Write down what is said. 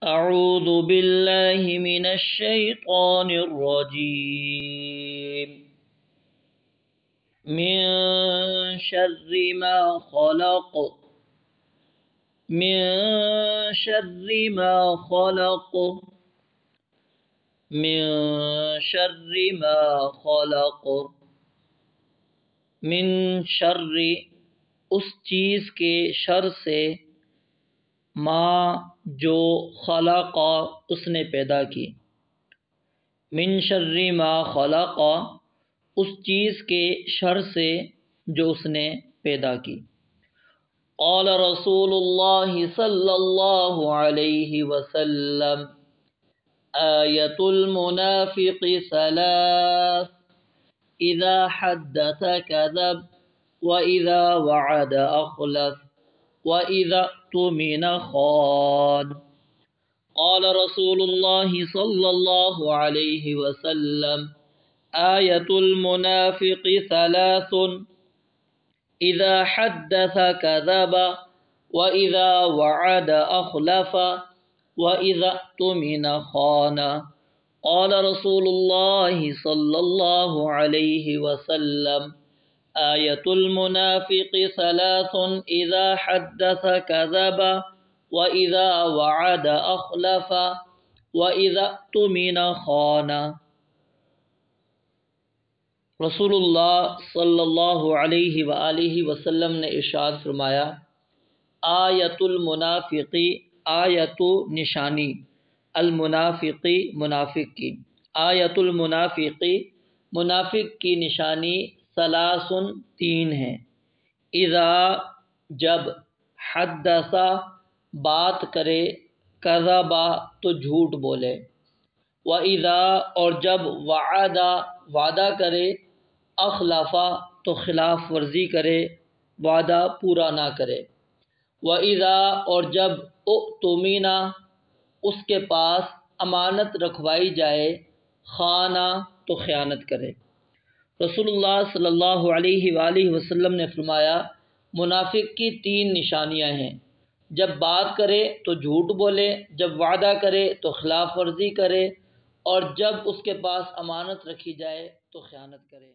أعوذ بالله من الشيطان الرجيم من شر ما خلق من شر ما خلق من شر ما خلق من شر اس چیز کے شر سے ما جو خلق اس نے پیدا کی من شر ما خلق اس چیز کے شر سے جو اس نے پیدا کی قال رسول اللہ صلی اللہ علیہ وسلم آیت المنافق ثلاث اذا حدث كذب واذا وعد اخلف وَإِذَا اؤْتُمِنَ خَانَ قال رسول اللہ صلی اللہ علیہ وسلم آیت المنافق ثلاث اذا حدث كذب وَإِذَا وعد اخلف وَإِذَا اؤْتُمِنَ خَانَ قال رسول اللہ صلی اللہ علیہ وسلم آیت المنافق ثلاث اذا حدث كذب واذا وعد اخلف واذا اؤتمن خان۔ رسول اللہ صلی اللہ علیہ وآلہ وسلم نے ارشاد فرمایا آیت المنافقی آیت نشانی المنافقی منافق کی آیت المنافقی منافق کی نشانی ثلاثن تین ہیں اذا جب حدث بات کرے کذبا تو جھوٹ بولے واذا اور جب وعد وعدہ کرے اخلفا تو خلاف ورزی کرے وعدہ پورا نہ کرے واذا اور جب اؤتمنا اس کے پاس امانت رکھوائی جائے خانہ تو خیانت کرے۔ رسول اللہ صلی اللہ علیہ وآلہ وسلم نے فرمایا منافق کی تین نشانیاں ہیں، جب بات کرے تو جھوٹ بولے، جب وعدہ کرے تو خلاف ورزی کرے، اور جب اس کے پاس امانت رکھی جائے تو خیانت کرے۔